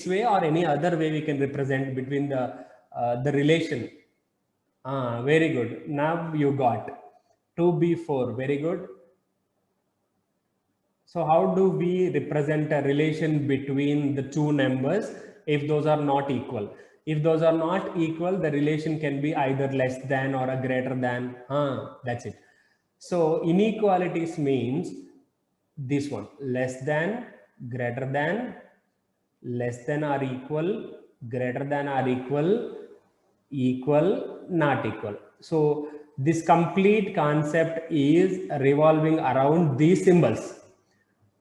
way or any other way we can represent between the relation. Very good. Now you got 2b4. Very good. So how do we represent a relation between the two numbers if those are not equal? If those are not equal, the relation can be either less than or a greater than. That's it. So inequalities means this one: less than, greater than, less than or equal, greater than or equal, equal, not equal. So this complete concept is revolving around these symbols.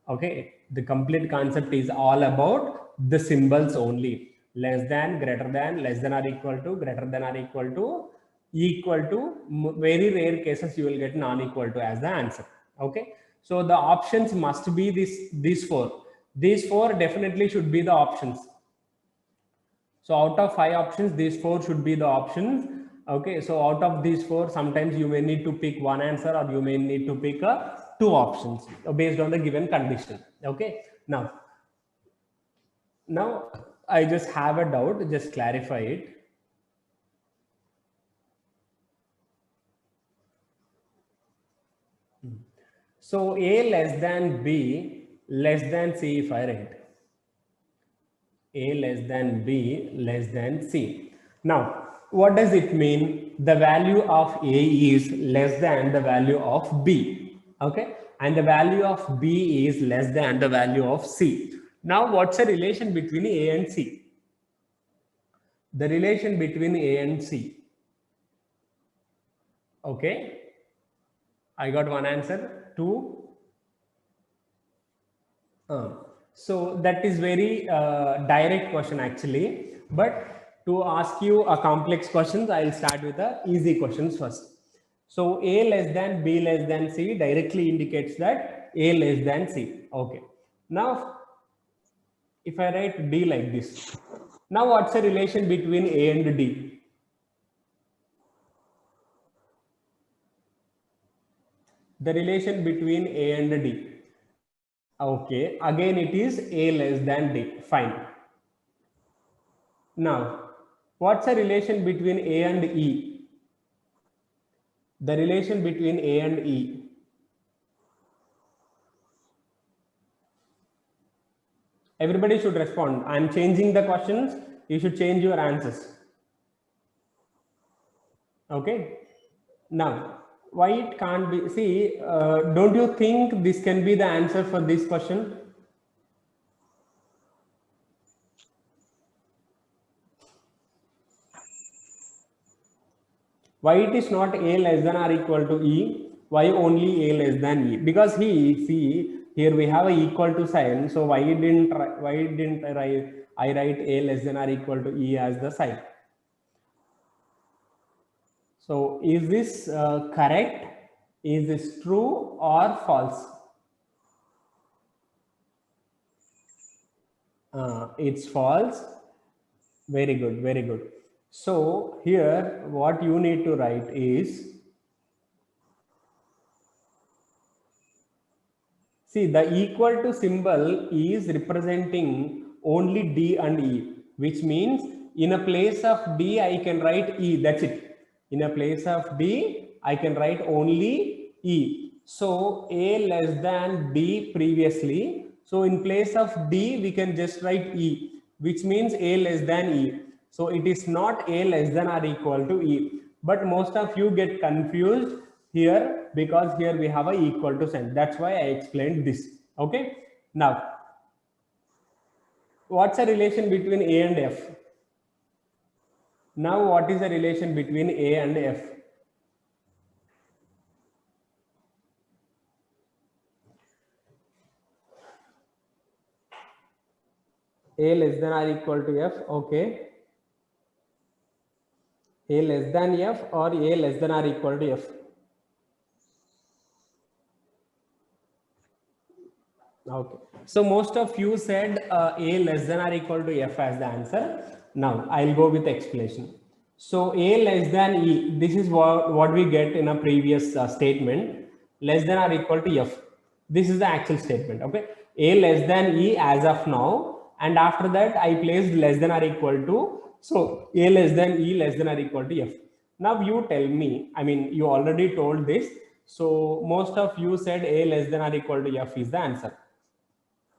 Okay, the complete concept is all about the symbols only: less than, greater than, less than or equal to, greater than or equal to, equal to. Very rare cases you will get non-equal to as the answer. Okay, so the options must be these four definitely should be the options. So out of 5 options, these 4 should be the options. Okay, so out of these 4, sometimes you may need to pick one answer, or you may need to pick 2 options based on the given condition. Okay, now I just have a doubt, just clarify it. So A less than B less than C, if I write A less than B less than C. Now, what does it mean? The value of A is less than the value of B. Okay, and the value of B is less than the value of C. Now, what's the relation between A and C? The relation between A and C. Okay, I got one answer. 2. So that is very direct question actually, but to ask you a complex questions, I'll start with the easy questions first. So A less than B less than C directly indicates that A less than C. Okay. Now, if I write D like this, now what's the relation between A and D? The relation between A and D. Okay, again it is A less than D. Fine. Now, what's the relation between A and E? The relation between A and E. Everybody should respond. I'm changing the questions. You should change your answers. Okay. Now, why it can't be? See, don't you think this can be the answer for this question? Why it is not A less than or equal to E? Why only A less than E? Because see, here we have a equal to sign. So why didn't I write A less than or equal to E as the sign? So is this correct? Is this true or false? It's false. Very good, very good. So here what you need to write is, see, the equal to symbol is representing only D and E, which means in a place of D I can write E, that's it. In a place of D I can write only E. So A less than D previously. So in place of D we can just write E, which means A less than E. So it is not A less than or equal to E. But most of you get confused here because here we have a equal to sign. That's why I explained this. Okay. Now, what's the relation between A and F? Now, what is the relation between A and F? A less than or equal to F. Okay. A less than F or A less than or equal to F? Okay. So most of you said A less than or equal to F as the answer. Now I'll go with explanation. So A less than E, this is what we get in a previous statement, less than or equal to F. This is the actual statement. Okay. A less than E as of now, and after that I placed less than or equal to, so A less than E less than or equal to F. Now you tell me, I mean, you already told this, so most of you said A less than or equal to F is the answer.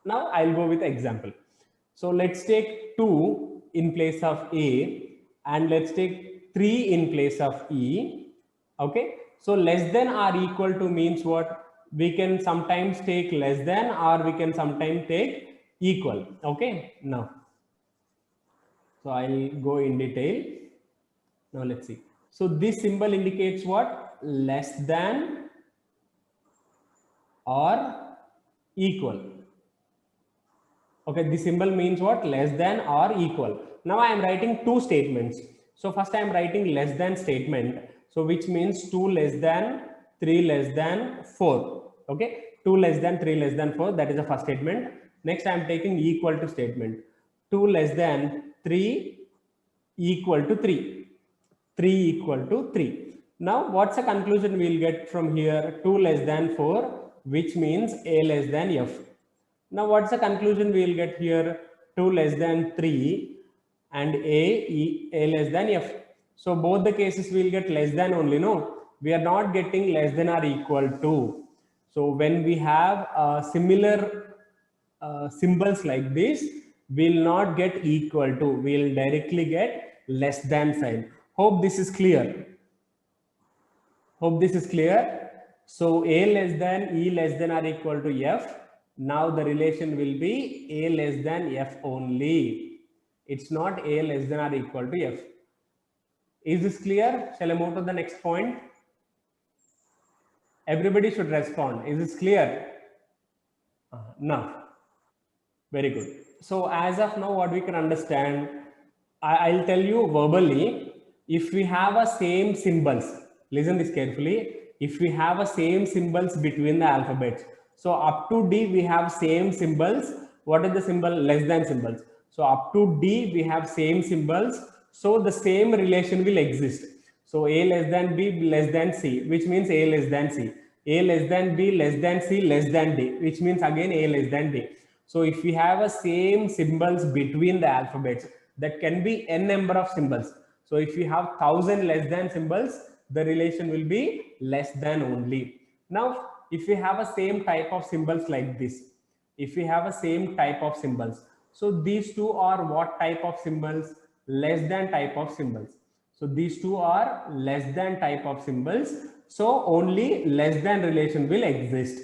Now I'll go with example. So let's take 2 in place of A, and let's take 3 in place of E. Okay. So less than or equal to means what? We can sometimes take less than, or we can sometimes take equal. Okay. Now, so I'll go in detail. Now let's see. So this symbol indicates what? Less than or equal. Okay, the symbol means what? Less than or equal. Now I am writing two statements. So first I am writing less than statement. So which means 2 less than, 3 less than 4. Okay, 2 less than, 3 less than 4. That is the first statement. Next I am taking equal to statement. 2 less than, 3 equal to 3. 3 equal to 3. Now what's the conclusion we'll get from here? 2 less than 4, which means A less than F. Now what's the conclusion we'll get here? 2 less than 3 and A less than F. So both the cases we'll get less than only, no? We are not getting less than or equal to. So when we have similar symbols like this, we'll not get equal to, we'll directly get less than sign. Hope this is clear. Hope this is clear. So A less than, E less than or equal to F. Now the relation will be A less than F only. It's not A less than or equal to F. Is this clear? Shall I move to the next point? Everybody should respond. Is this clear? Now, very good. So as of now, what we can understand, I'll tell you verbally, if we have a same symbols, listen this carefully, if we have a same symbols between the alphabets, so up to D we have same symbols. What is the symbol? Less than symbols. So up to D we have same symbols, so the same relation will exist. So A less than B less than C, which means A less than C. A less than B less than C less than D, which means again A less than D. So if we have a same symbols between the alphabets, that can be n number of symbols. So if we have 1000 less than symbols, the relation will be less than only. Now, if we have a same type of symbols like this, if we have a same type of symbols, so these two are what type of symbols? Less than type of symbols. So these two are less than type of symbols. So only less than relation will exist.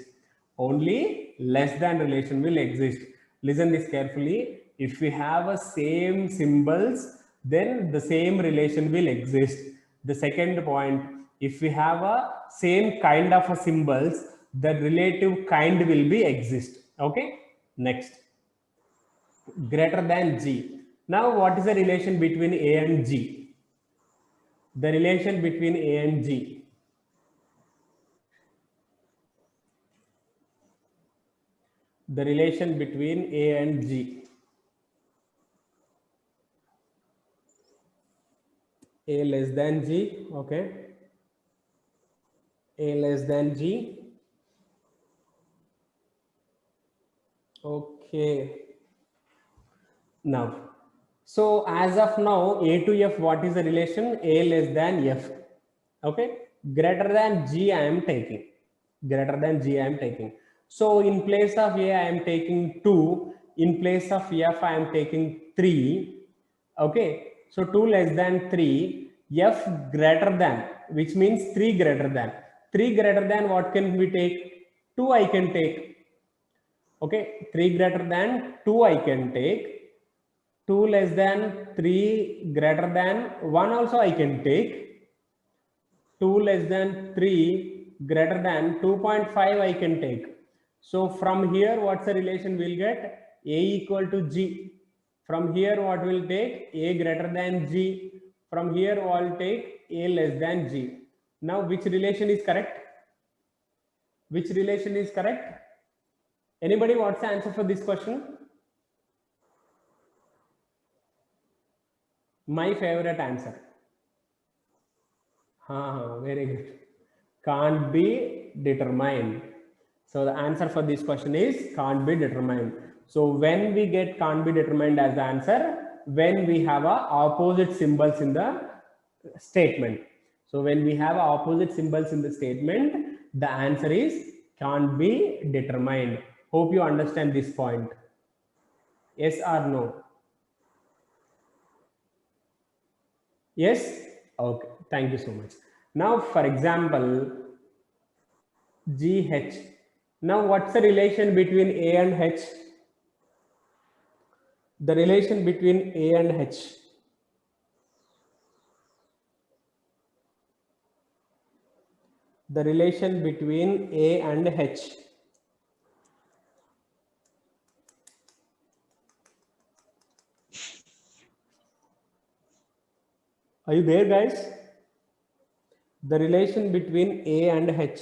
Only less than relation will exist. Listen this carefully. If we have a same symbols, then the same relation will exist. The second point, if we have a same kind of a symbols, the relative kind will be exist. Okay. Next, greater than G. Now what is the relation between A and G? The relation between A and G. The relation between A and G. A less than G, okay. A less than G. Okay. Now, so as of now, A to F, what is the relation? A less than F. Okay. Greater than G, I am taking. Greater than G, I am taking. So in place of A, I am taking 2. In place of F, I am taking 3. Okay. So 2 less than 3. F greater than, which means 3 greater than. 3 greater than what can we take? 2 I can take. Okay. 3 greater than 2 I can take. 2 less than, 3 greater than, 1 also I can take. 2 less than, 3 greater than, 2.5 I can take. So from here, what's the relation we'll get? A equal to G. From here, what we'll take? A greater than G. From here, we'll take A less than G. Now, which relation is correct? Which relation is correct? Anybody wants the answer for this question? My favorite answer. Very good. Can't be determined. So the answer for this question is can't be determined. So when we get can't be determined as the answer, when we have a opposite symbols in the statement. So when we have opposite symbols in the statement, the answer is can't be determined. Hope you understand this point. Yes or no? Yes? Okay. Thank you so much. Now, for example, GH. Now, what's the relation between A and H? The relation between A and H. The relation between A and H. Are you there, guys? The relation between A and H.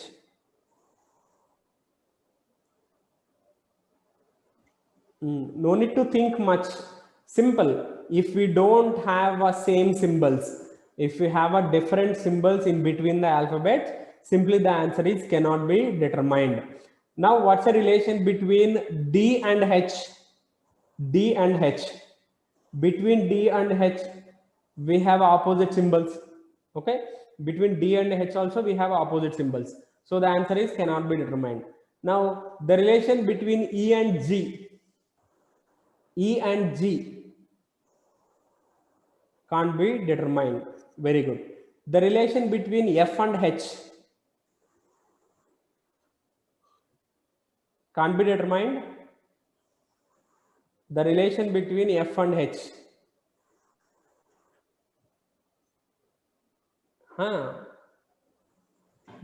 No need to think much. Simple. If we don't have a same symbols, if we have a different symbols in between the alphabet, simply the answer is cannot be determined. Now, what's the relation between D and H? D and H. Between D and H, we have opposite symbols. Okay. Between D and H also we have opposite symbols. So the answer is cannot be determined. Now, the relation between E and G. E and G can't be determined. Very good. The relation between F and H can't be determined. The relation between F and H.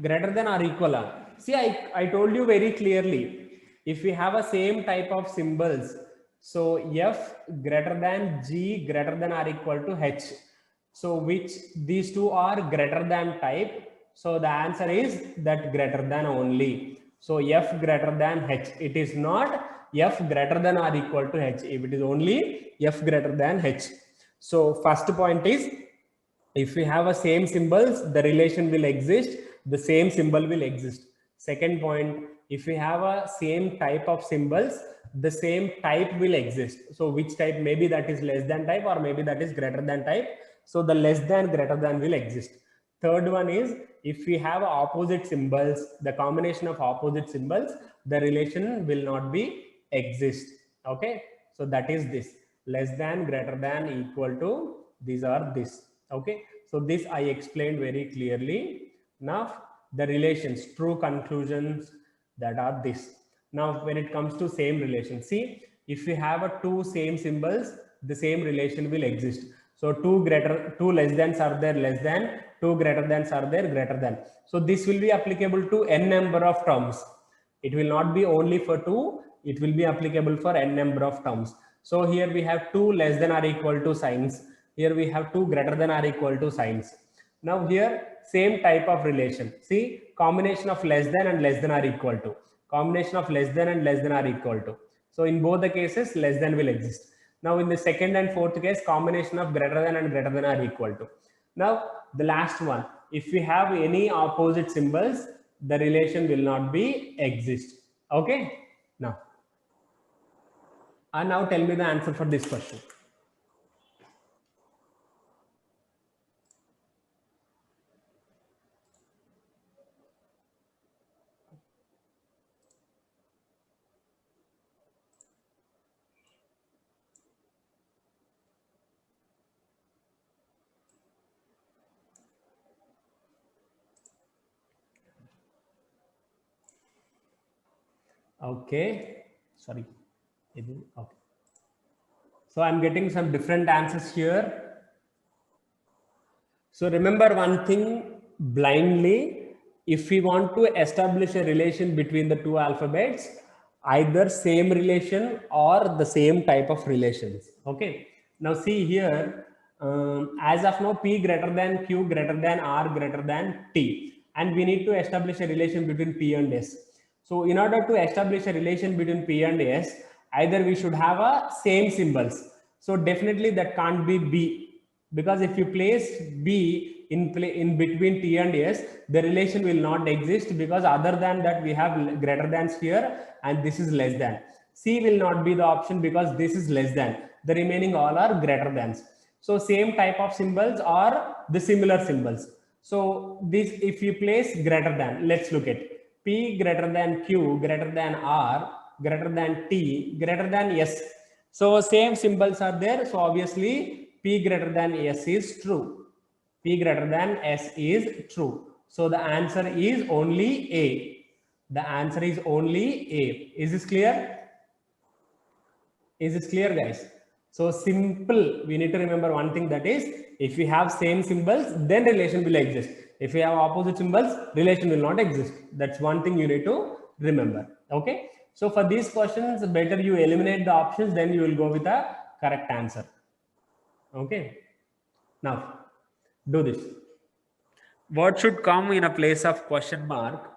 Greater than or equal. See, I told you very clearly, if we have a same type of symbols, so F greater than G greater than or equal to H. So which these two are greater than type. So the answer is that greater than only. So F greater than H. It is not F greater than or equal to H. If it is only F greater than H. So first point is, if we have a same symbols, the relation will exist. The same symbol will exist. Second point, if we have a same type of symbols, the same type will exist. So which type? Maybe that is less than type, or maybe that is greater than type. So the less than greater than will exist. Third one is, if we have opposite symbols, the combination of opposite symbols, the relation will not be exist. Okay. So that is this, less than, greater than, equal to, these are this. Okay. So this I explained very clearly. Now the relations, true conclusions, that are this. Now when it comes to same relation, see, if we have a two same symbols, the same relation will exist. So two less thans are there, less than, two greater thans are there, greater than. So this will be applicable to n number of terms. It will not be only for two, it will be applicable for n number of terms. So here we have two less than or equal to signs. Here we have two greater than or equal to signs. Now here same type of relation. See, combination of less than and less than are equal to. Combination of less than and less than are equal to. So in both the cases, less than will exist. Now in the second and fourth case, combination of greater than and greater than are equal to. Now the last one, if we have any opposite symbols, the relation will not be exist. Okay. Now, and now tell me the answer for this question. Okay, sorry. Okay. So I'm getting some different answers here. So remember one thing, blindly, if we want to establish a relation between the two alphabets, either same relation or the same type of relations. Okay. Now see here, as of now, P greater than Q greater than R greater than T. And we need to establish a relation between P and S. So in order to establish a relation between P and S, either we should have a same symbols. So definitely that can't be B, because if you place B in between T and S, the relation will not exist, because other than that we have greater than here and this is less than. C will not be the option because this is less than. The remaining all are greater than. So same type of symbols are the similar symbols. So this, if you place greater than, let's look at P greater than Q, greater than R, greater than T, greater than S. So same symbols are there. So obviously P greater than S is true. P greater than S is true. So the answer is only A. The answer is only A. Is this clear? Is this clear, guys? So simple. We need to remember one thing, that is, if we have same symbols, then relation will exist. If we have opposite symbols, relation will not exist. That's one thing you need to remember. Okay. So for these questions, better you eliminate the options, then you will go with a correct answer. Okay. Now, do this. What should come in a place of question mark?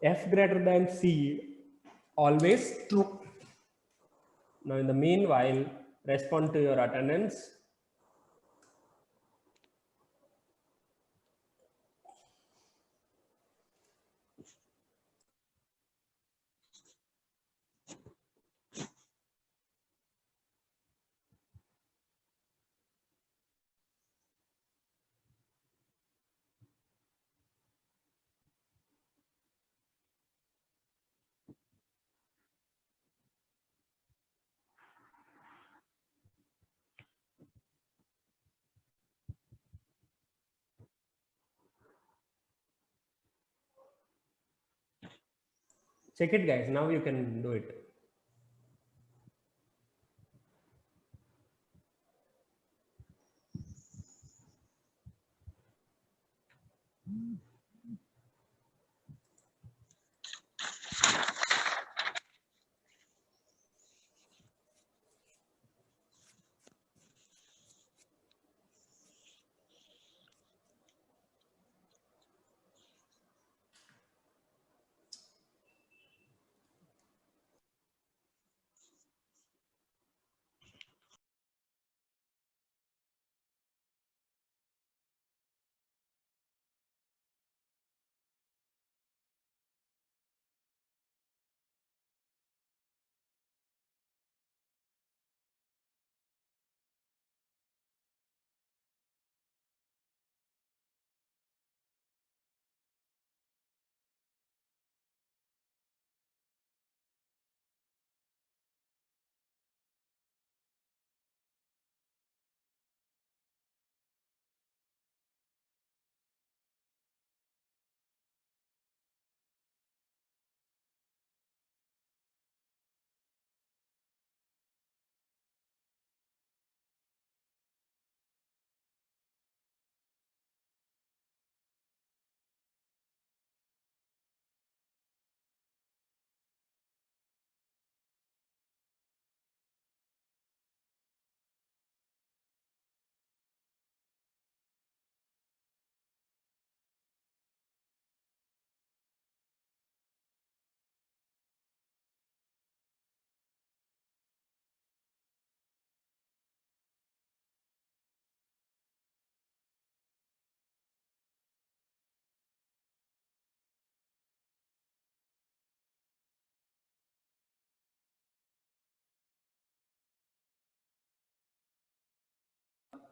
F greater than C, always true. Now, in the meanwhile, respond to your attendance. Check it, guys. Now you can do it.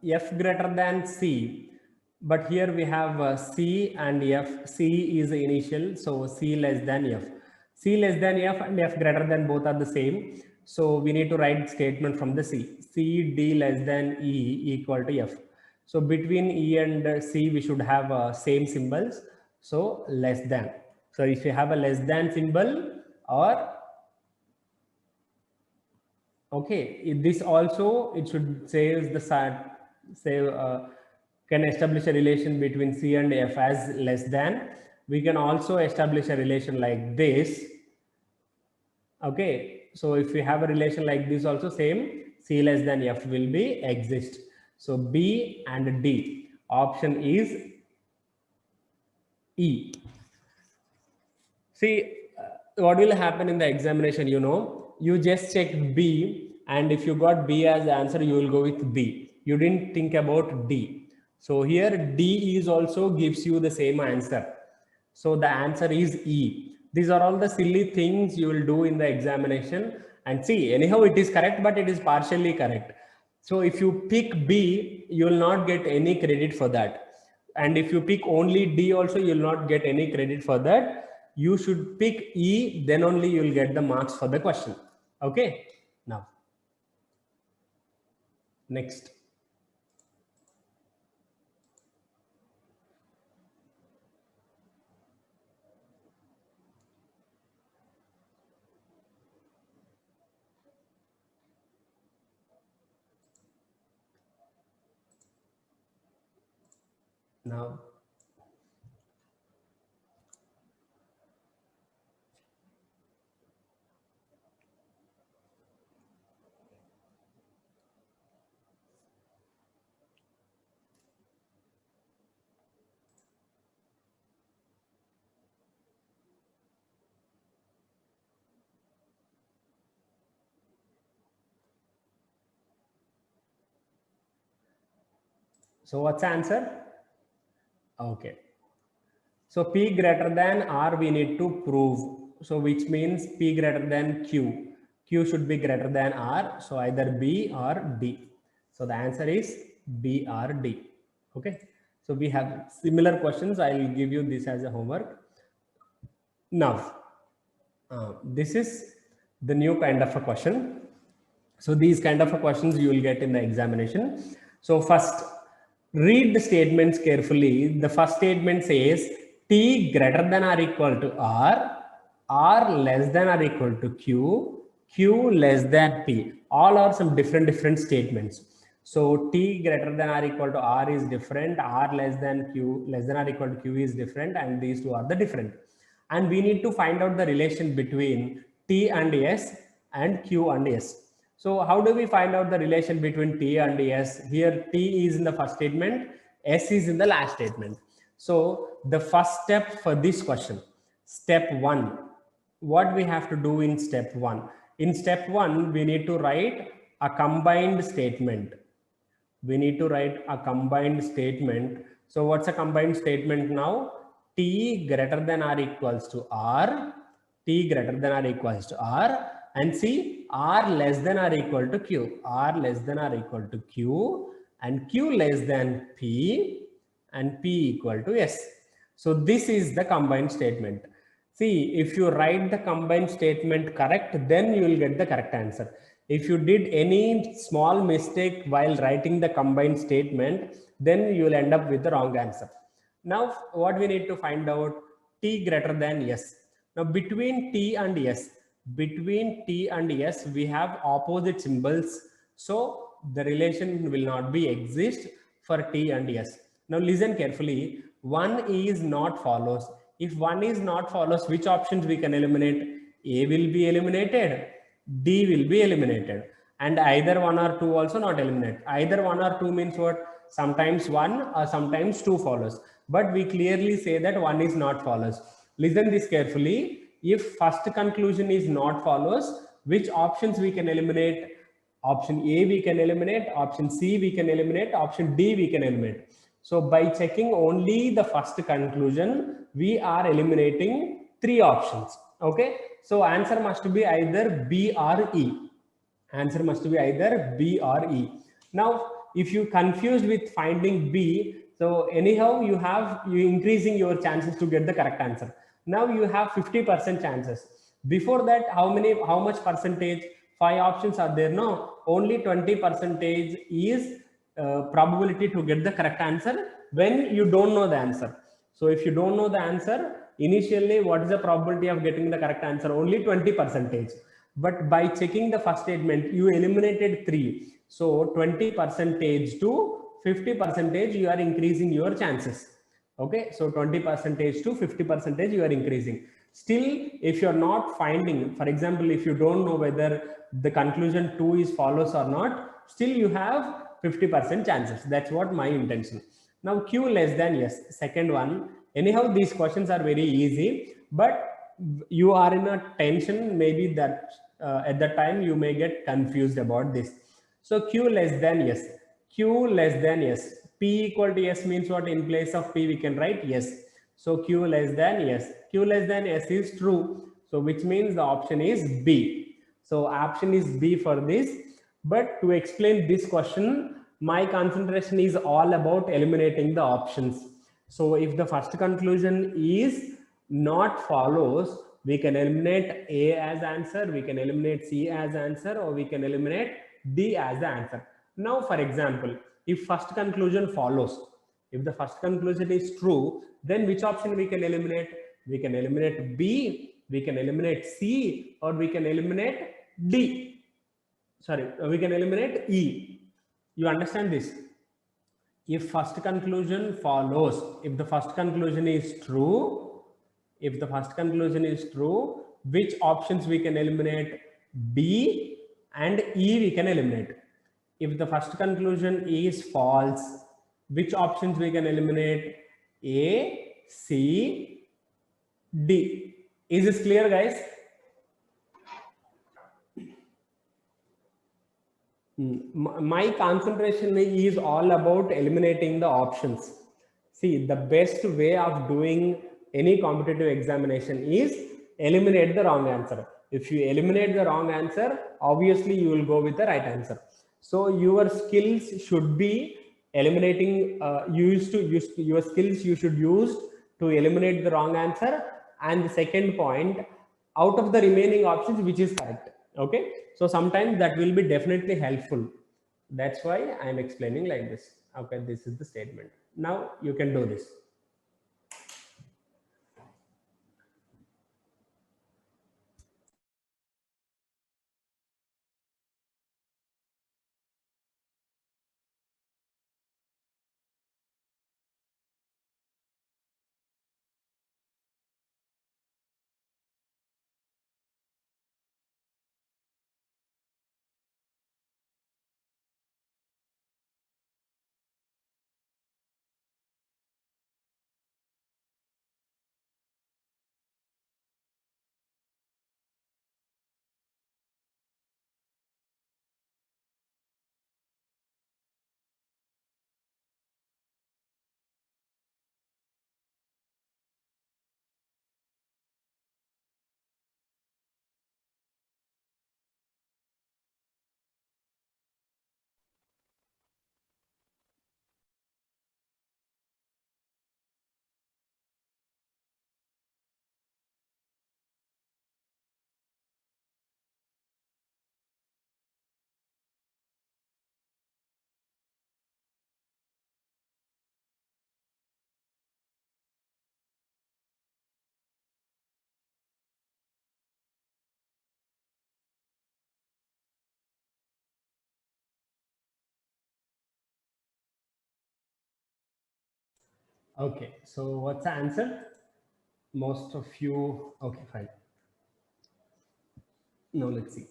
F greater than C, but here we have C and F. C is the initial, so C less than F. C less than F and F greater than, both are the same. So we need to write statement from the C. C D less than E equal to F. So between E and C, we should have same symbols. So less than. So if you have a less than symbol, or okay, this also, it should say the say can establish a relation between C and F as less than. We can also establish a relation like this. Okay, so if we have a relation like this also, same, C less than F will be exist. So B and D, option is E. See, what will happen in the examination, you just check B, and if you got B as the answer, you will go with B. You didn't think about D. So here D is also gives you the same answer. So the answer is E. These are all the silly things you will do in the examination. And see, anyhow, it is correct, but it is partially correct. So if you pick B, you will not get any credit for that. And if you pick only D also, you will not get any credit for that. You should pick E, then only you will get the marks for the question. Okay. Now, next. Now, so what's the answer? Okay. So P greater than R we need to prove. So which means P greater than Q. Q should be greater than R. So either B or D. So the answer is B or D. Okay. So we have similar questions. I will give you this as a homework. Now, this is the new kind of a question. So these kind of questions you will get in the examination. So first, read the statements carefully. The first statement says T greater than or equal to R less than or equal to Q less than P. All are some different statements. So T greater than or equal to R is different, R less than Q less than or equal to Q is different, and these two are the different. And we need to find out the relation between T and S and Q and S. So how do we find out the relation between T and S? Here T is in the first statement, S is in the last statement. So the first step for this question, step 1, what we have to do in step 1? In step 1, we need to write a combined statement. We need to write a combined statement. So what's a combined statement now? T greater than or equals to R, T greater than or equals to R, and see R less than or equal to Q, R less than or equal to Q, and Q less than P, and P equal to S. So this is the combined statement. See, if you write the combined statement correct, then you will get the correct answer. If you did any small mistake while writing the combined statement, then you will end up with the wrong answer. Now, what we need to find out, T greater than S. Now, between T and S, we have opposite symbols. So the relation will not be exist for T and S. Now listen carefully. 1 is not follows. If 1 is not follows, which options we can eliminate? A will be eliminated, D will be eliminated, and either 1 or 2 also not eliminated. Either 1 or 2 means what? Sometimes 1 or sometimes 2 follows. But we clearly say that 1 is not follows. Listen this carefully. If first conclusion is not follows, which options we can eliminate? Option A we can eliminate, option C we can eliminate, option D we can eliminate. So by checking only the first conclusion, we are eliminating 3 options. Okay. So answer must be either B or E. Answer must be either B or E. Now, if you confused with finding B, so anyhow you increasing your chances to get the correct answer. Now you have 50% chances. Before that, how much percentage? 5 options are there. No, only 20% is probability to get the correct answer when you don't know the answer. So if you don't know the answer, initially what is the probability of getting the correct answer? Only 20%. But by checking the first statement, you eliminated 3. So 20% to 50%, you are increasing your chances. Okay, so 20% to 50% you are increasing. Still, if you are not finding, for example, if you don't know whether the conclusion 2 is follows or not, still you have 50% chances. That's what my intention. Now Q less than S, second one. Anyhow, these questions are very easy, but you are in a tension, maybe that at the time you may get confused about this. So Q less than S, Q less than S. P equal to S means what? In place of P we can write S. So Q less than S. Q less than S is true. So which means the option is B. So option is B for this. But to explain this question, my concentration is all about eliminating the options. So if the first conclusion is not follows, we can eliminate A as answer, we can eliminate C as answer, or we can eliminate D as the answer. Now, for example, if first conclusion follows, if the first conclusion is true, then which option we can eliminate? We can eliminate B, we can eliminate C, or we can eliminate D. Sorry, we can eliminate E. You understand this? If first conclusion follows, if the first conclusion is true, if the first conclusion is true, which options we can eliminate? B and E we can eliminate. If the first conclusion is false, which options we can eliminate? A, C, D. Is this clear, guys? My concentration is all about eliminating the options. See, the best way of doing any competitive examination is eliminate the wrong answer. If you eliminate the wrong answer, obviously you will go with the right answer. So your skills should be eliminating, your skills you should use to eliminate the wrong answer. And the second point, out of the remaining options, which is correct. Okay, so sometimes that will be definitely helpful. That's why I am explaining like this. Okay, this is the statement. Now you can do this. Okay, so what's the answer? Most of you, okay, fine. Now let's see.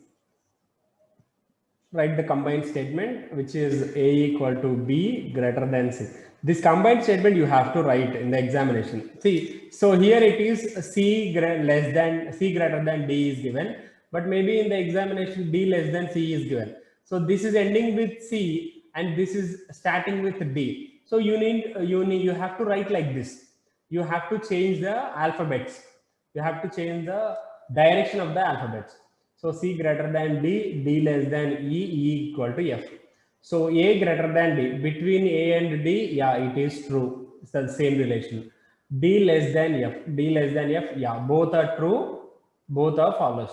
Write the combined statement, which is A equal to B greater than C. This combined statement you have to write in the examination. See, so here it is C less than C greater than D is given, but maybe in the examination D less than C is given. So this is ending with C and this is starting with D. So you have to write like this. You have to change the alphabets. You have to change the direction of the alphabets. So C greater than D, D less than E, E equal to F. So A greater than D, between A and D, yeah, it is true. It's the same relation. D less than F, D less than F, yeah, both are true, both are follows.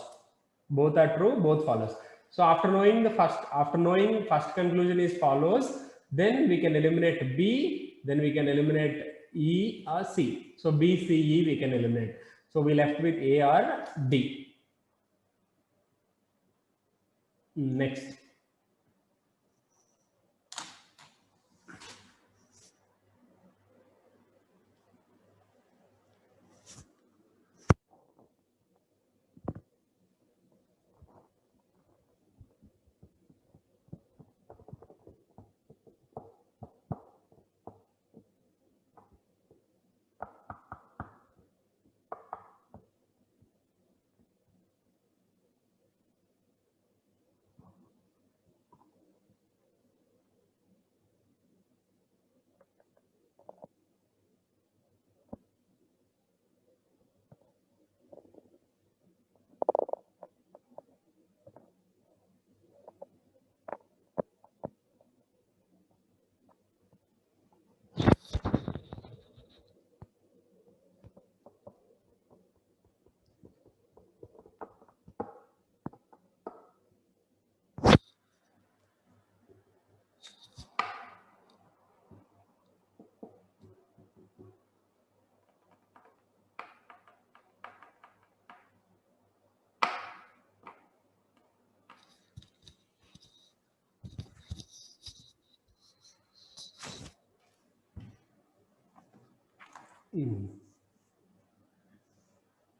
Both are true, both follows. So after knowing first conclusion is follows, then we can eliminate B, then we can eliminate E or C. So B, C, E we can eliminate. So we left with A or D. Next.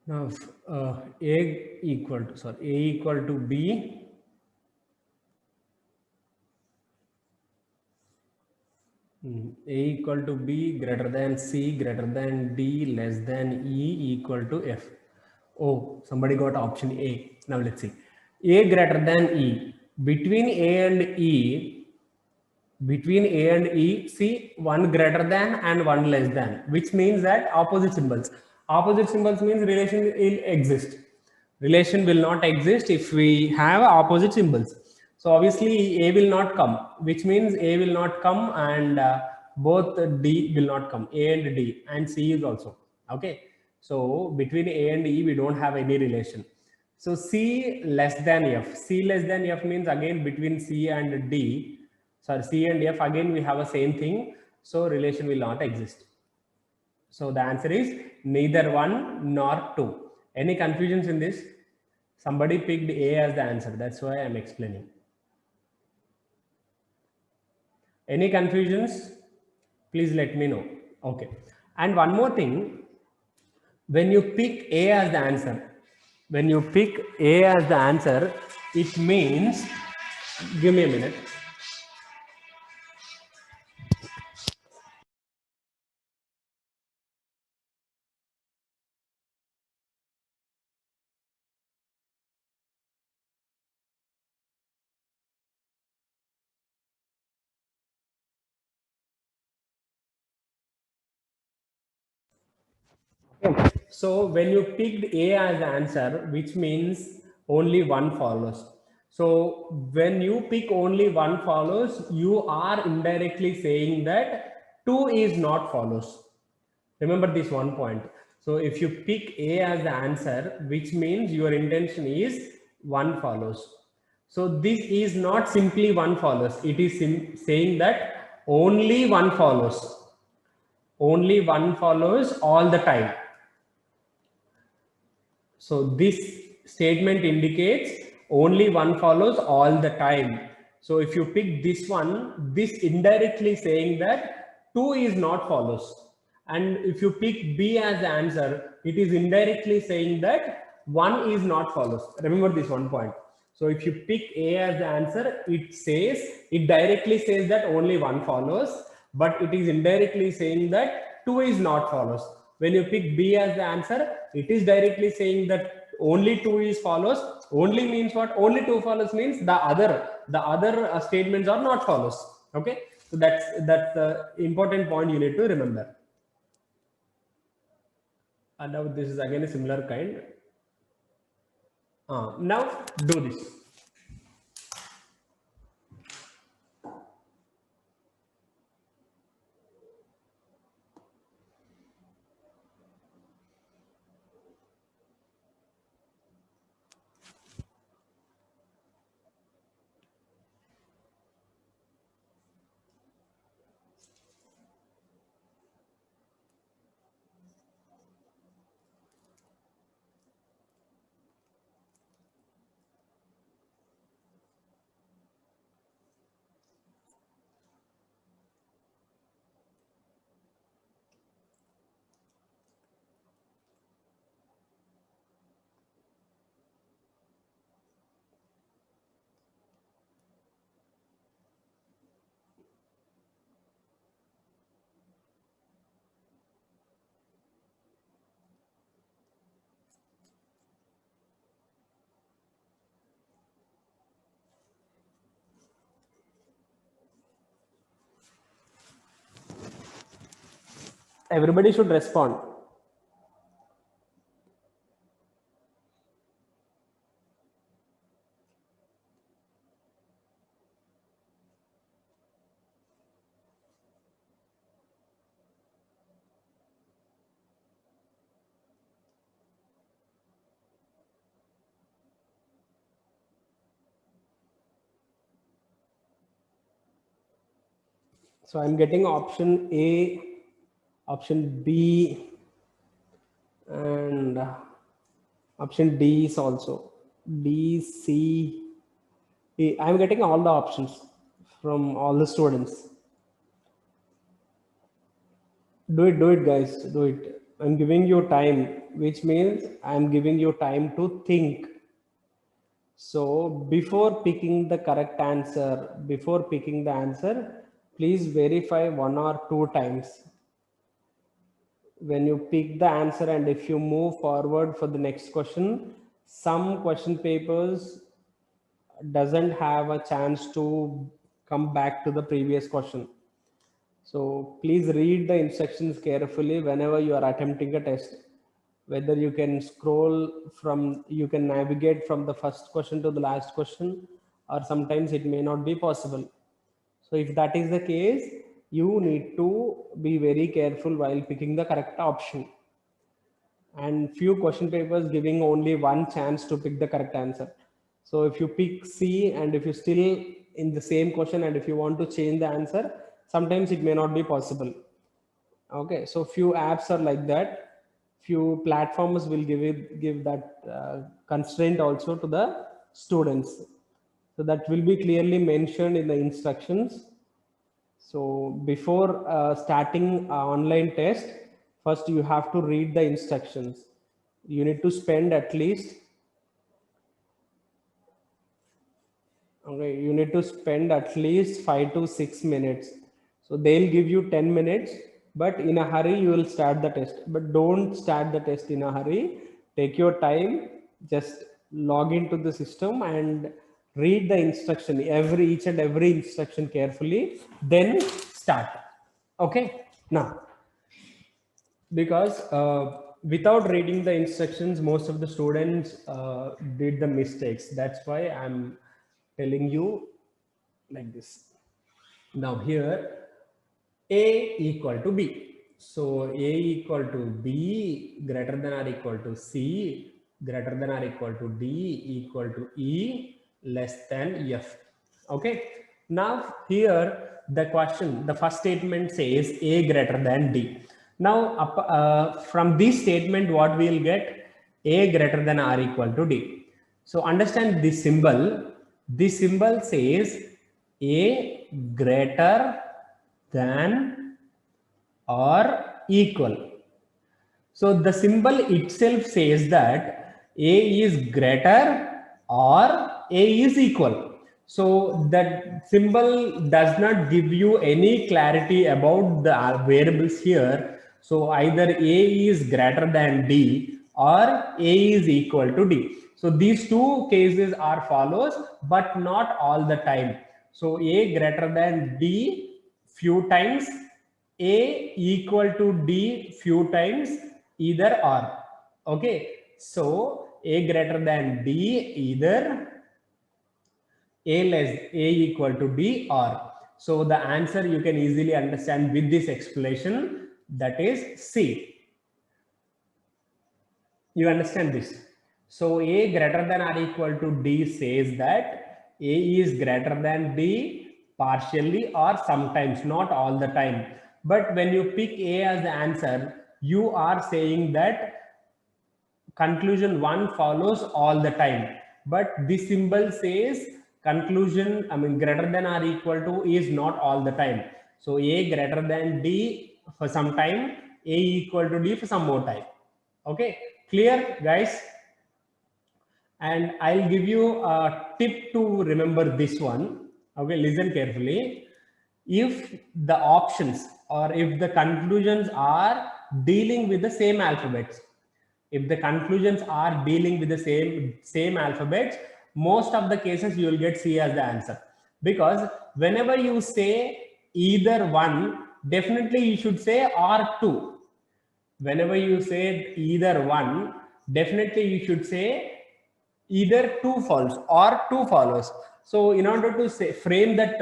Now, A equal to, sorry, A equal to B. A equal to B greater than C greater than D less than E equal to F. Oh, somebody got option A. Now let's see. A greater than E. Between A and E, see one greater than and one less than, which means that opposite symbols. Opposite symbols means relation will exist. Relation will not exist if we have opposite symbols. So obviously A will not come, which means A will not come, and both D will not come. A and D and C is also okay. So between A and E we don't have any relation. So C less than F. C less than F means again between C and D. Sorry, C and F, again we have a same thing. So relation will not exist. So the answer is neither one nor two. Any confusions in this? Somebody picked A as the answer. That's why I'm explaining. Any confusions? Please let me know. Okay. And one more thing, when you pick A as the answer, it means, give me a minute. Okay. So when you picked A as the answer, which means only one follows. So when you pick only one follows, you are indirectly saying that two is not follows. Remember this one point. So if you pick A as the answer, which means your intention is one follows. So this is not simply one follows. It is saying that only one follows. Only one follows all the time. So this statement indicates only one follows all the time. So if you pick this one, this indirectly saying that two is not follows. And if you pick B as the answer, it is indirectly saying that one is not follows. Remember this one point. So if you pick A as the answer, it directly says that only one follows, but it is indirectly saying that two is not follows. When you pick B as the answer, it is directly saying that only two is follows. Only means what? Only two follows means the other statements are not follows. Okay, so that's the important point you need to remember. And now this is again a similar kind. Now do this. Everybody should respond. So I'm getting option A, option B, and option D is also D, C, A. I'm getting all the options from all the students. Do it, guys. Do it. I'm giving you time, which means I'm giving you time to think. So before picking the correct answer, please verify 1 or 2 times when you pick the answer. And if you move forward for the next question, some question papers doesn't have a chance to come back to the previous question. So please read the instructions carefully whenever you are attempting a test. Whether you can scroll from, you can navigate from the first question to the last question, or sometimes it may not be possible. So if that is the case, you need to be very careful while picking the correct option. And few question papers giving only one chance to pick the correct answer. So if you pick C and if you still in the same question and if you want to change the answer, sometimes it may not be possible. Okay, so few apps are like that. Few platforms will give that constraint also to the students. So that will be clearly mentioned in the instructions. So before starting online test, first you have to read the instructions. You need to spend at least, okay, you need to spend at least 5 to 6 minutes. So they'll give you 10 minutes, but in a hurry you will start the test. But don't start the test in a hurry. Take your time, just log into the system and read the instruction, each and every instruction carefully, then start. Okay, now, because without reading the instructions, most of the students did the mistakes. That's why I'm telling you like this. Now here, A equal to B. So A equal to B greater than or equal to C greater than or equal to D equal to E less than F. Okay. Now here the question, the first statement says A greater than D. Now from this statement, what we will get? A greater than or equal to D. So understand this symbol. This symbol says A greater than or equal. So the symbol itself says that A is greater or A is equal. So that symbol does not give you any clarity about the variables here. So either A is greater than D or A is equal to D. So these two cases are follows, but not all the time. So A greater than D few times, A equal to D few times, either or. Okay, so A greater than D, either A equal to D or. So the answer you can easily understand with this explanation, that is C. You understand this? So A greater than or equal to D says that A is greater than D partially or sometimes, not all the time. But when you pick A as the answer, you are saying that conclusion 1 follows all the time. But this symbol says conclusion, greater than or equal to is not all the time. So A greater than D for some time, A equal to D for some more time. Okay, clear guys? And I'll give you a tip to remember this one. Okay, listen carefully. If the options or if the conclusions are dealing with the same alphabets, if the conclusions are dealing with the same alphabets, most of the cases you will get C as the answer. Because whenever you say either one, definitely you should say or two. Whenever you say either one, definitely you should say either two false or two follows. So in order to say, frame that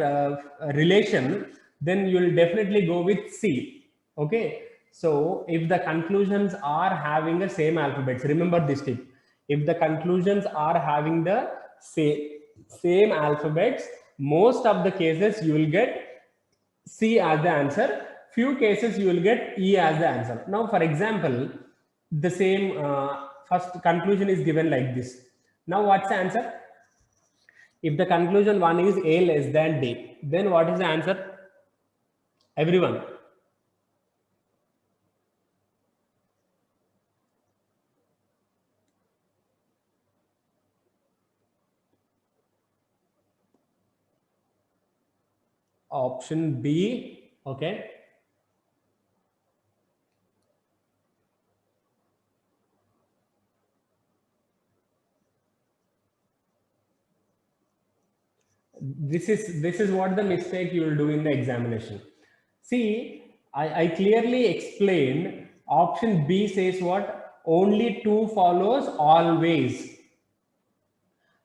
relation, then you will definitely go with C. Okay. So if the conclusions are having the same alphabets, remember this tip. If the conclusions are having the same alphabets, most of the cases you will get C as the answer. Few cases you will get E as the answer. Now, for example, the same first conclusion is given like this. Now, what's the answer? If the conclusion 1 is A less than D, then what is the answer? Everyone. Option B. Okay. This is what the mistake you will do in the examination. See, I clearly explained. Option B says what? Only 2 follows always.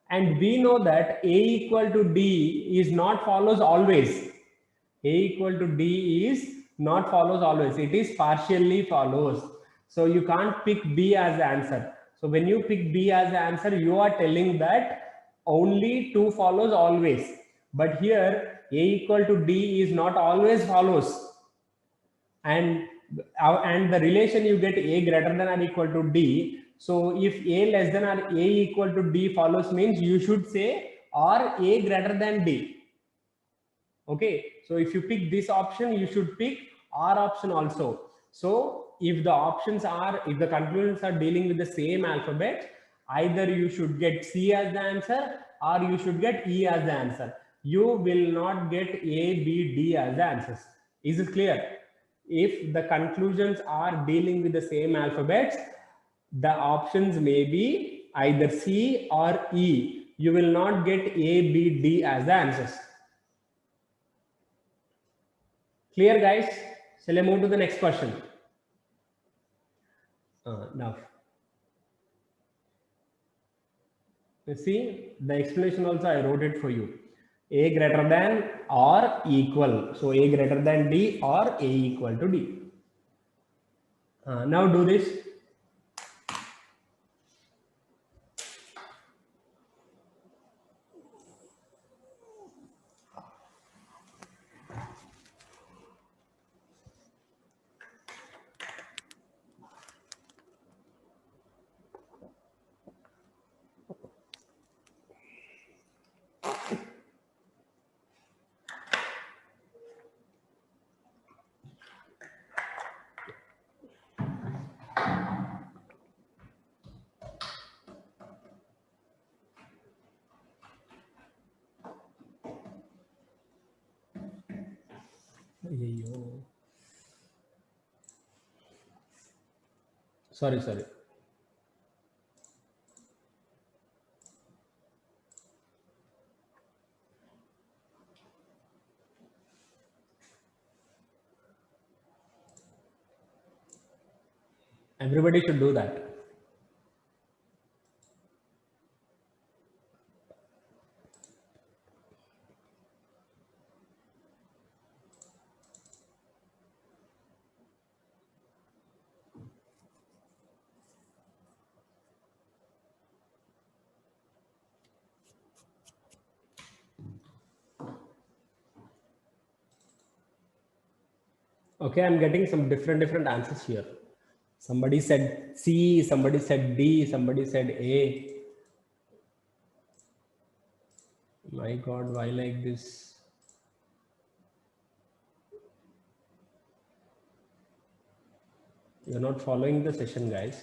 And we know that A equal to D is not follows always. A equal to D is not follows always. It is partially follows. So you can't pick B as the answer. So when you pick B as the answer, you are telling that only 2 follows always. But here A equal to D is not always follows. And the relation you get A greater than or equal to D. So if A less than or A equal to D follows means you should say or A greater than D. Okay, so if you pick this option, you should pick R option also. So if the options are, if the conclusions are dealing with the same alphabet, either you should get C as the answer or you should get E as the answer. You will not get A, B, D as the answers. Is it clear? If the conclusions are dealing with the same alphabets, the options may be either C or E. You will not get A, B, D as the answers. Clear, guys? Shall I move to the next question? Now, you see the explanation also I wrote it for you. A greater than or equal. So A greater than D or A equal to D. Now do this. Sorry. Everybody should do that. Okay, I'm getting some different answers here. Somebody said C, somebody said D, somebody said A. My God, why like this? You're not following the session, guys.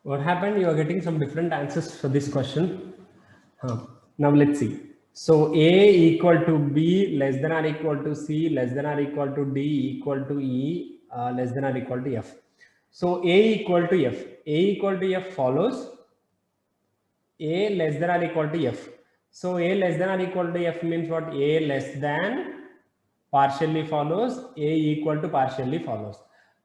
What happened? You are getting some different answers for this question. Now let's see. So A equal to B less than or equal to C less than or equal to D equal to E less than or equal to F. So A equal to F. A equal to F follows A less than or equal to F. So A less than or equal to F means what? A less than partially follows, A equal to partially follows.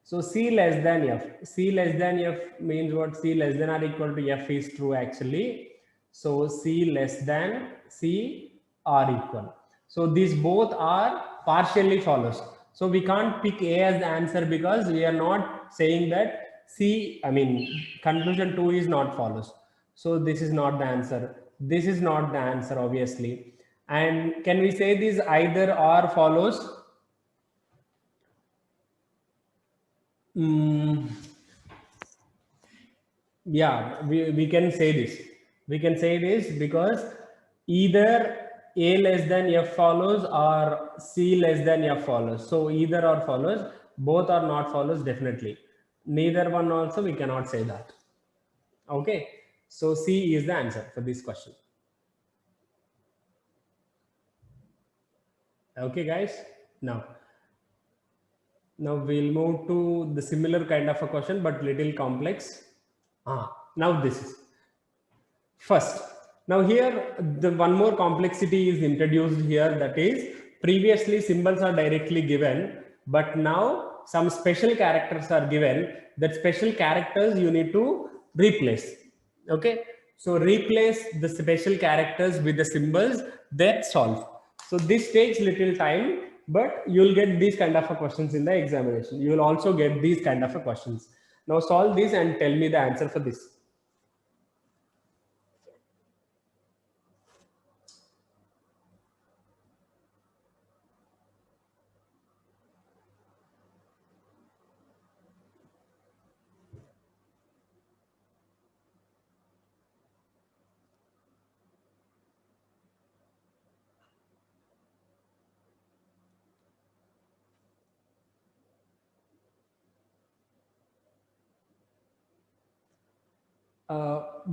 So C less than F. C less than F means what? C less than or equal to F is true actually. So C less than C are equal. So these both are partially follows. So we can't pick A as the answer because we are not saying that C, I mean, conclusion 2 is not follows. So this is not the answer. This is not the answer, obviously. And can we say this either or follows? Yeah, we can say this. We can say this because either A less than F follows or C less than F follows. So either or follows, both are not follows definitely. Neither one also we cannot say that. Okay. So C is the answer for this question. Okay, guys. Now we'll move to the similar kind of a question, but little complex. Now this is first. Now here, the one more complexity is introduced here. That is, previously symbols are directly given, but now some special characters are given. That special characters you need to replace. Okay. So replace the special characters with the symbols that solve. So this takes little time, but you'll get these kind of a questions in the examination. You will also get these kind of a questions. Now solve this and tell me the answer for this.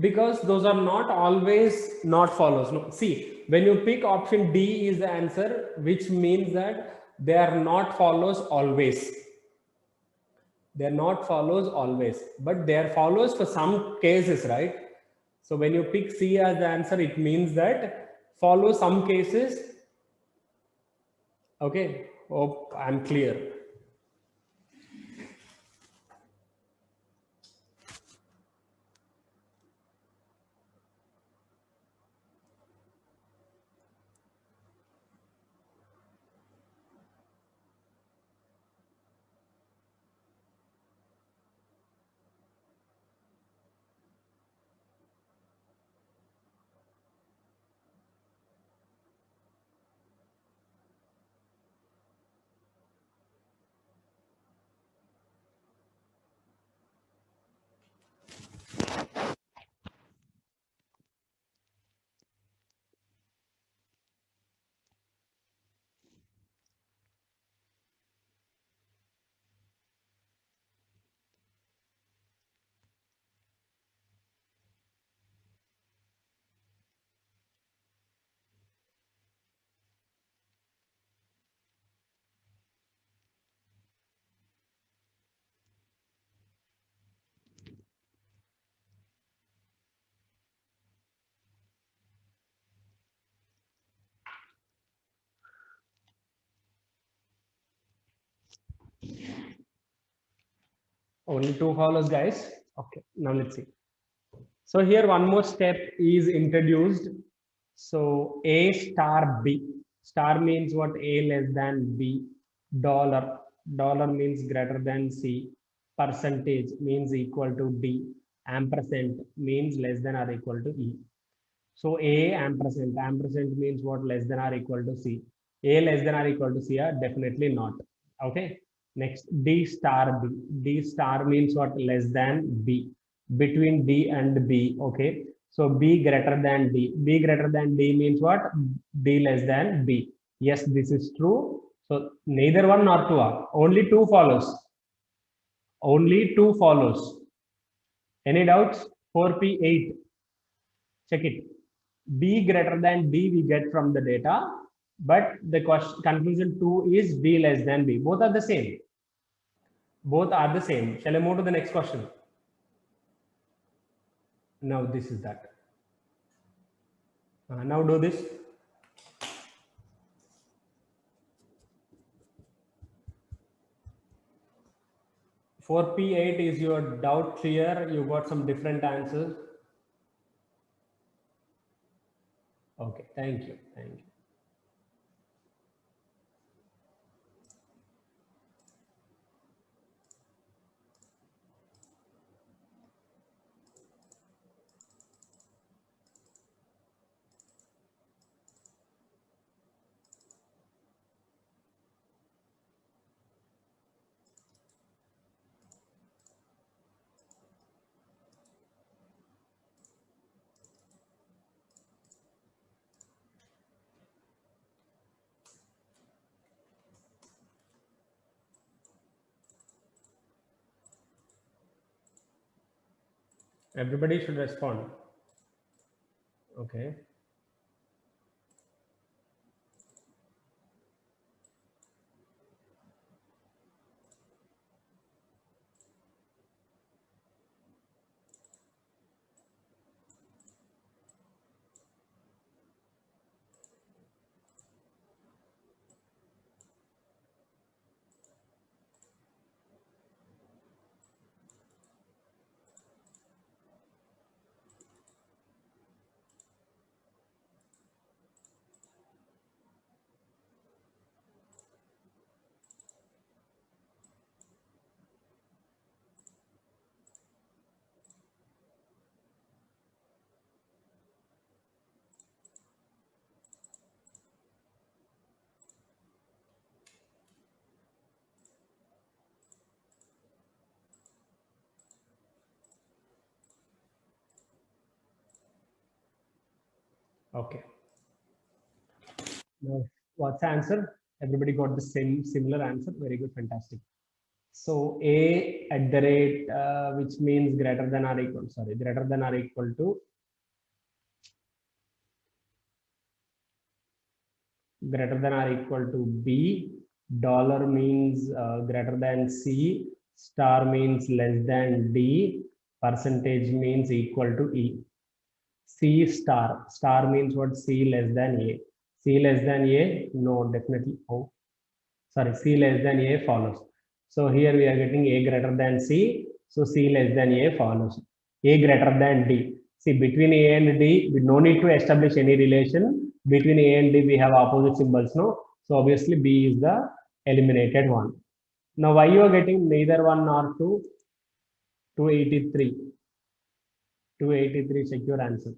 Because those are not always not follows. No, see, when you pick option D is the answer, which means that they are not follows always. They are not follows always, but they are follows for some cases, right? So when you pick C as the answer, it means that follow some cases. Okay, hope I'm clear. Only two follows, guys. Okay, now let's see. So here one more step is introduced. So A star B. Star means what? A less than B. Dollar. Dollar means greater than C. Percentage means equal to D. Ampersand means less than or equal to E. So A ampersand. Ampersand means what? Less than or equal to C. A less than or equal to C are definitely not. Okay. Next, D star B. D star means what? Less than B. Between D and B. Okay. So B greater than D. B greater than D means what? D less than B. Yes, this is true. So neither one nor two are. Only two follows. Only two follows. Any doubts? 4P8. Check it. B greater than D we get from the data, but the question conclusion 2 is D less than B. Both are the same. Both are the same. Shall I move to the next question? Now this is that. Now do this. For P8, is your doubt clear? You got some different answers. Okay, thank you. Thank you. Everybody should respond. Okay. Okay. Now, what's the answer? Everybody got the same similar answer. Very good, fantastic. So a at the rate, which means greater than or equal. Sorry, greater than or equal to B. Dollar means greater than C. Star means less than D. Percentage means equal to E. C star. Star means what? C less than A. C less than A? No, definitely. Oh, sorry. C less than A follows. So here we are getting A greater than C. So C less than A follows. A greater than D. See, between A and D, we no need to establish any relation. Between A and D, we have opposite symbols, no? So obviously B is the eliminated one. Now, why you are getting neither one nor two? 283. 283 secure answer.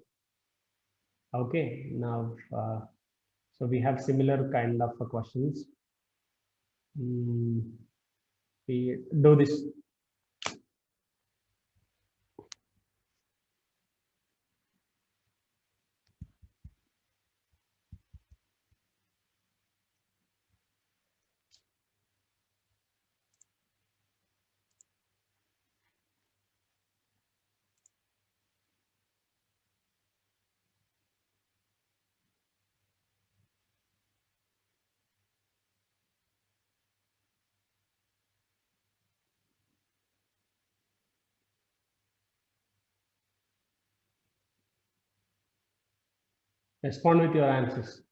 Okay, now so we have similar kind of questions. We do this. Respond with your answers.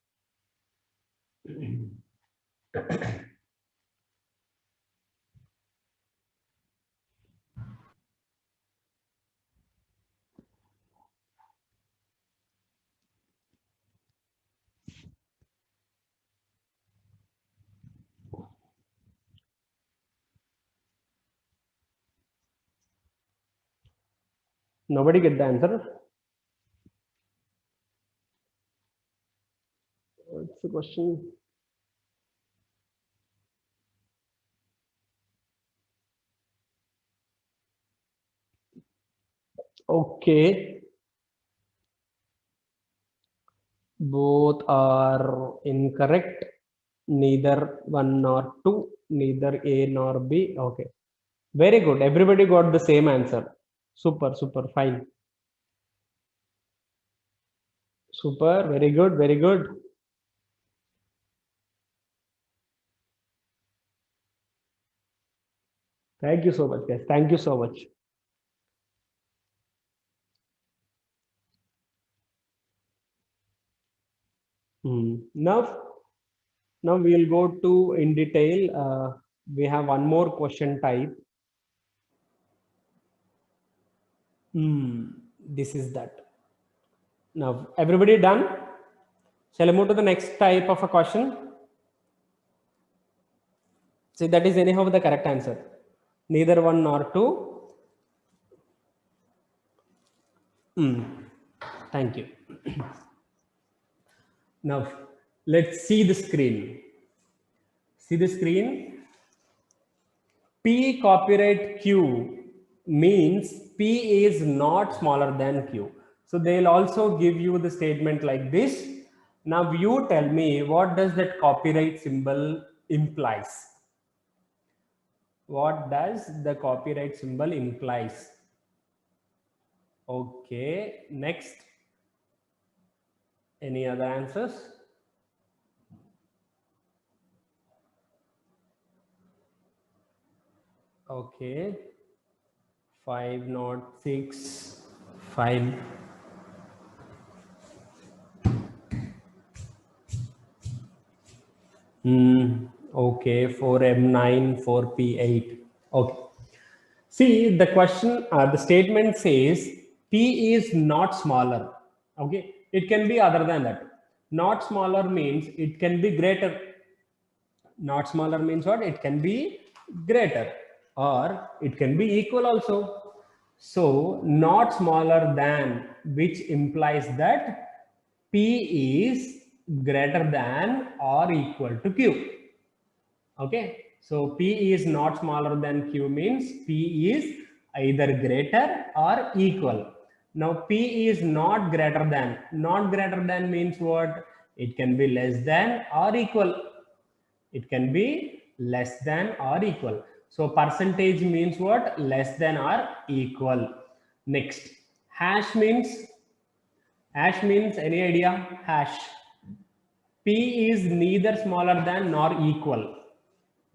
Nobody get the answer. What's the question? Okay. Both are incorrect. Neither one nor two, neither A nor B. Okay. Very good. Everybody got the same answer. Super, super, fine. Super, very good, very good. Thank you so much, guys. Thank you so much. Now we'll go to in detail. We have one more question type. This is that. Now, everybody done? Shall I move to the next type of a question? See, that is anyhow the correct answer. Neither one nor two. Thank you. Now, let's see the screen. See the screen? P copyright Q means P is not smaller than Q. So they'll also give you the statement like this. Now you tell me, what does that copyright symbol implies? What does the copyright symbol implies? Okay, next. Any other answers? Okay, 506, 5. Okay, 4M9, 4P8. Okay. See, the question, the statement says P is not smaller. Okay, it can be other than that. Not smaller means it can be greater. Not smaller means what? It can be greater or it can be equal also. So, not smaller than, which implies that P is greater than or equal to Q. Okay, so P is not smaller than Q means P is either greater or equal. Now P is not greater than. Not greater than means what? It can be less than or equal. It can be less than or equal. So percentage means what? Less than or equal. Next, hash means any idea? Hash. P is neither smaller than nor equal.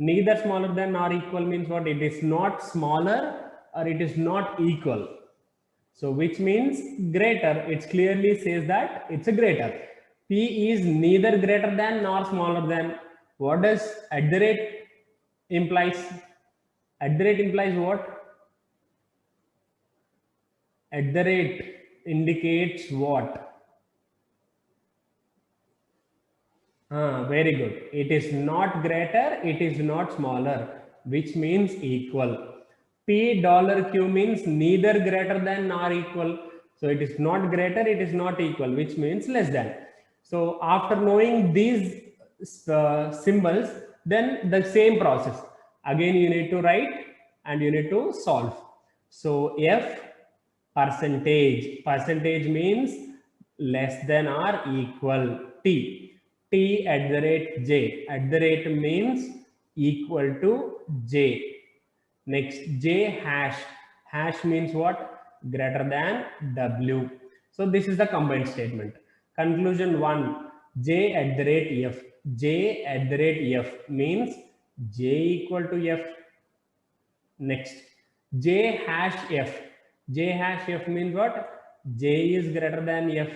Neither smaller than nor equal means what? It is not smaller or it is not equal. So which means greater. It clearly says that it's a greater. P is neither greater than nor smaller than. What does at the rate implies? At the rate implies what? At the rate indicates what? Very good. It is not greater, it is not smaller, which means equal. P dollar Q means neither greater than nor equal. So it is not greater, it is not equal, which means less than. So after knowing these symbols, then the same process. Again, you need to write and you need to solve. So F percentage. Percentage means less than or equal. T. T at the rate J. At the rate means equal to J. Next, J hash. Hash means what? Greater than W. So this is the combined statement. Conclusion 1. J at the rate F. J at the rate F means J equal to F. Next, J hash F. J hash F means what? J is greater than F.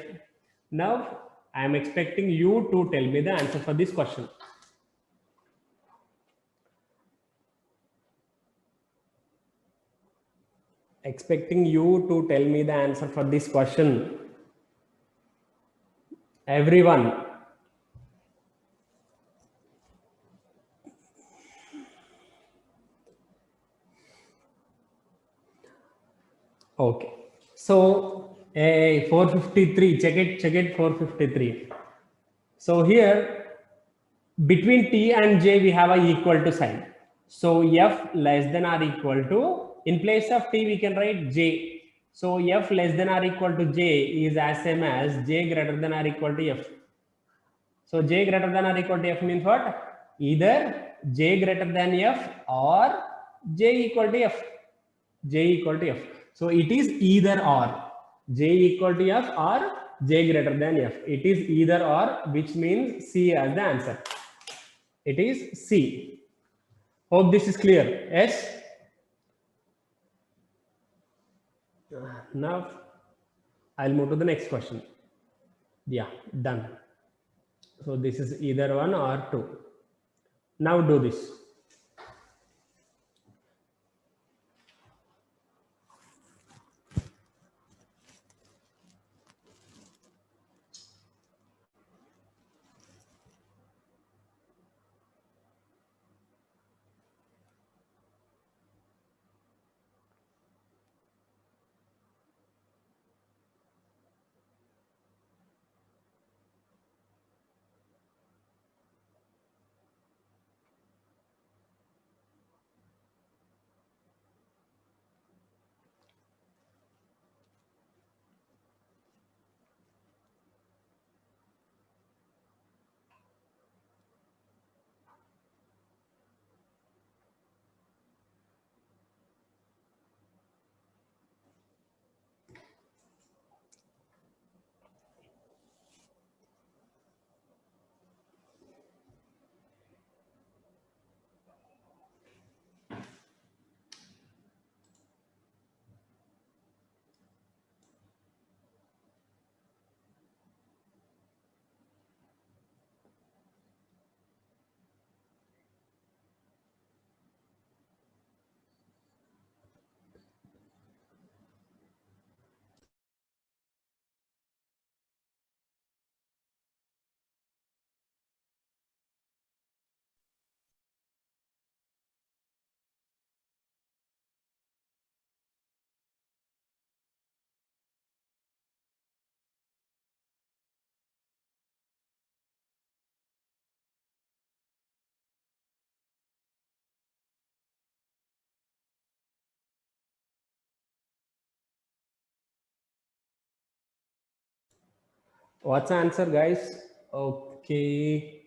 Now, I am expecting you to tell me the answer for this question. Expecting you to tell me the answer for this question. Everyone. Okay. So, 453, check it 453. So here, between T and J, we have a equal to sign. So F less than or equal to, in place of T, we can write J. So F less than or equal to J is as same as J greater than or equal to F. So J greater than or equal to F means what? Either J greater than F or J equal to F. J equal to F. So it is either or. J equal to F or J greater than F. It is either or, which means C as the answer. It is C. Hope this is clear. Yes? Now I'll move to the next question. Yeah, done. So this is either one or two. Now do this. What's the answer, guys? Okay.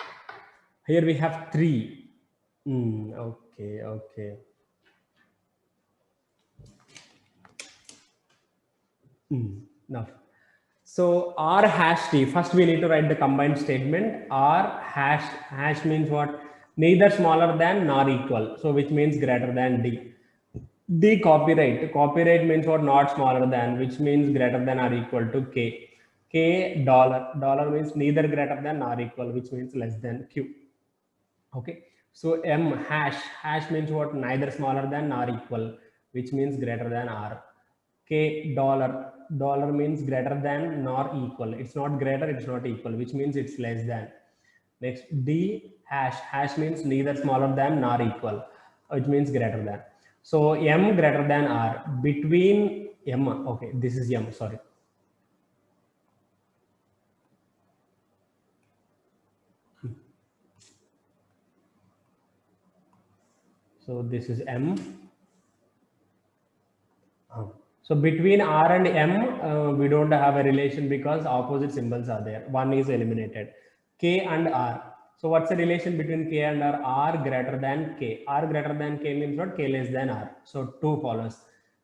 Here we have 3. Okay, okay. Now, so R hash T. First, we need to write the combined statement. R hash means what? Neither smaller than nor equal. So, which means greater than D. D copyright. Copyright means what? Not smaller than, which means greater than or equal to K. K dollar. Dollar means neither greater than nor equal, which means less than Q. Okay. So M hash means what? Neither smaller than nor equal, which means greater than R. K dollar means greater than nor equal. It's not greater, it's not equal, which means it's less than. Next, D hash means neither smaller than nor equal, which means greater than. So M greater than R. Between M, okay, this is M, sorry. So this is M. So between R and M, we don't have a relation because opposite symbols are there. One is eliminated. K and R. So what's the relation between K and R? R greater than K. R greater than K means what? K less than R. So 2 follows.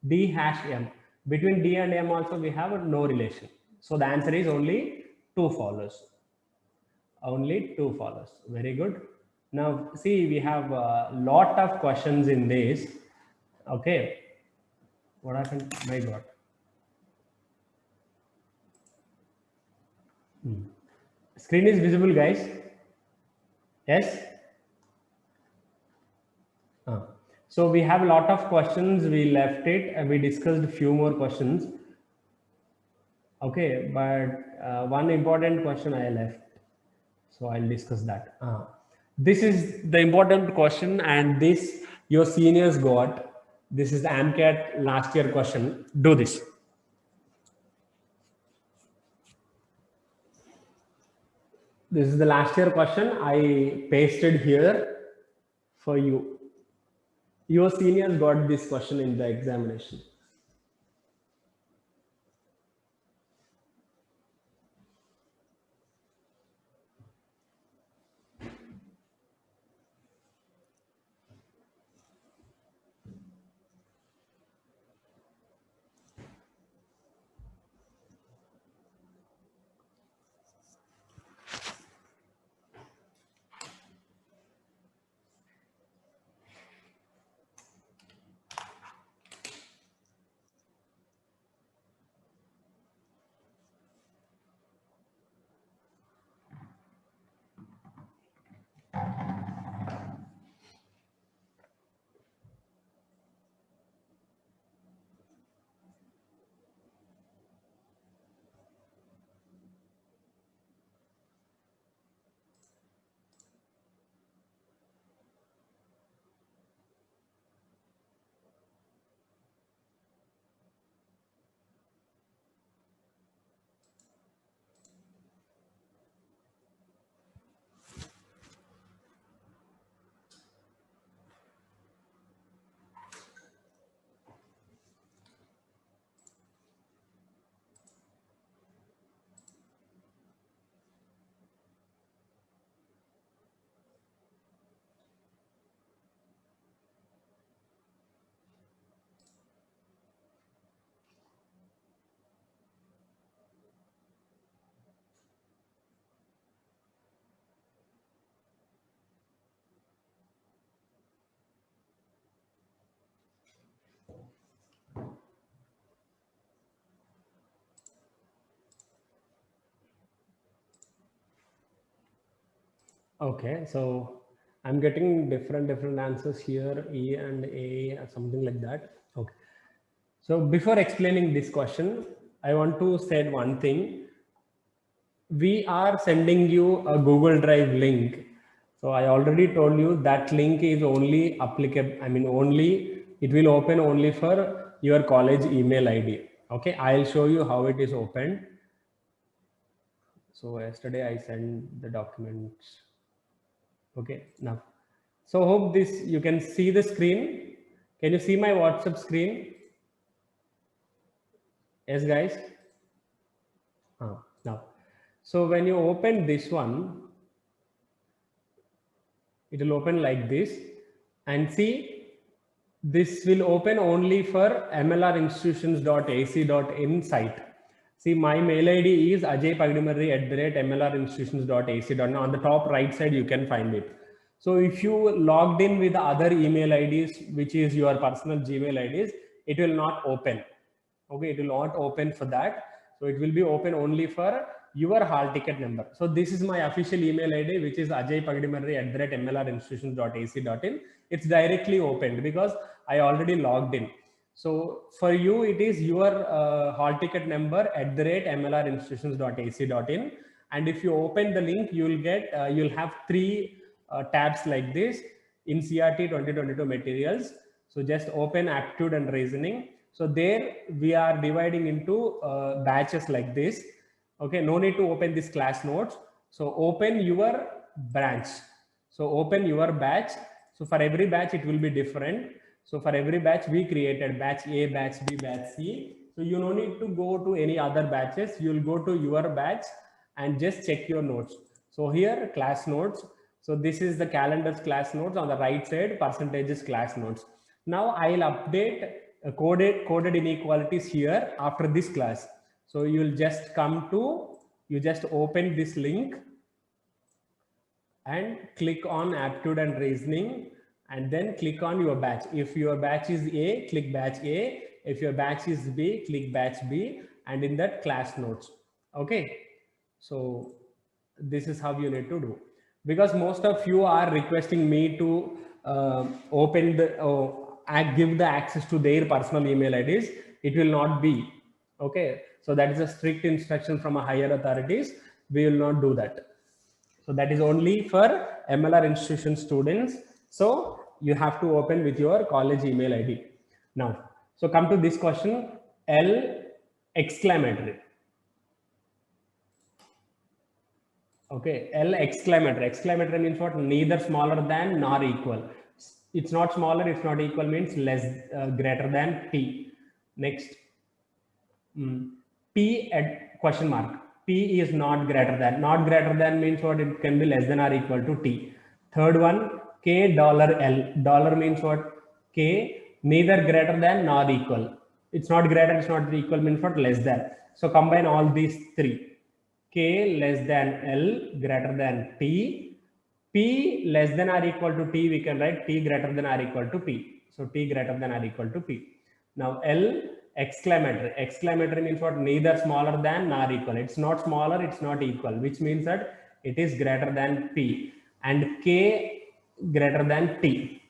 D hash M. Between D and M also we have no relation. So the answer is only 2 follows. Only 2 follows. Very good. Now see, we have a lot of questions in this. Okay. What happened? My God. Screen is visible, guys. Yes. So we have a lot of questions. We left it and we discussed a few more questions. Okay, but one important question I left. So I'll discuss that. This is the important question, and this your seniors got. This is the AMCAT last year question. Do this. This is the last year question. I pasted here for you. Your seniors got this question in the examination. Okay, so I'm getting different answers here, E and A, or something like that. Okay. So before explaining this question, I want to say one thing. We are sending you a Google Drive link. So I already told you that link is only applicable. I mean, only it will open only for your college email ID. Okay, I'll show you how it is opened. So yesterday I sent the documents. Okay, now. So hope this, you can see the screen. Can you see my WhatsApp screen? Yes, guys. Now. So when you open this one, it will open like this, and see, this will open only for mlrinstitutions.ac.in site. See, my mail ID is ajaypagdimarri@mlrinstitutions.ac.in. On the top right side, you can find it. So if you logged in with other email IDs, which is your personal Gmail IDs, it will not open. Okay, it will not open for that. So it will be open only for your hall ticket number. So this is my official email ID, which is ajaypagdimarri@mlrinstitutions.ac.in. It's directly opened because I already logged in. So for you, it is your hall ticket number @mlrinstitutions.ac.in. And if you open the link, you will get, you'll have three tabs like this in CRT 2022 materials. So just open aptitude and reasoning. So there we are dividing into batches like this. Okay, no need to open this class notes. So open your branch. So open your batch. So for every batch, it will be different. So for every batch, we created batch A, batch B, batch C. So you no need to go to any other batches. You'll go to your batch and just check your notes. So here, class notes. So this is the calendar's class notes. On the right side, percentages class notes. Now I'll update coded inequalities here after this class. So you'll just come to, you just open this link and click on aptitude and reasoning, and then click on your batch. If your batch is A, click batch A. If your batch is B, click batch B, and in that class notes. Okay. So this is how you need to do, because most of you are requesting me to open the, give the access to their personal email IDs. It will not be. Okay. So that is a strict instruction from a higher authorities. We will not do that. So that is only for MLR institution students. So you have to open with your college email ID. Now, so come to this question, L exclamatory. Okay, L exclamatory. Exclamatory means what? Neither smaller than nor equal. It's not smaller, it's not equal means less, greater than P. Next, P at question mark. P is not greater than. Not greater than means what? It can be less than or equal to T. Third one, K dollar L. Dollar means what? K neither greater than nor equal. It's not greater, it's not equal means what? Less than. So combine all these three. K less than L greater than T. P less than or equal to T, we can write T greater than or equal to P. So T greater than or equal to P. Now L exclamatory. Exclamatory means what? Neither smaller than nor equal. It's not smaller, it's not equal, which means that it is greater than P. And K greater than T.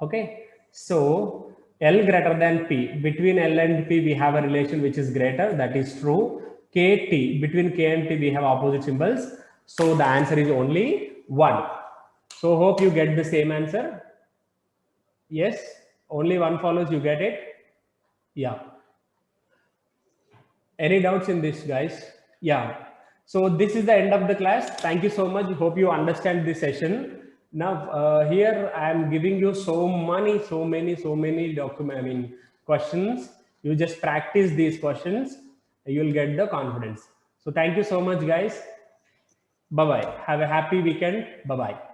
Okay. So L greater than P. Between L and P, we have a relation which is greater. That is true. KT, between K and T, we have opposite symbols. So the answer is only 1. So hope you get the same answer. Yes, only 1 follows, you get it. Yeah. Any doubts in this, guys? Yeah. So this is the end of the class. Thank you so much. Hope you understand this session. Now here I am giving you so many questions. You just practice these questions. You will get the confidence. So thank you so much, guys. Bye-bye. Have a happy weekend. Bye-bye.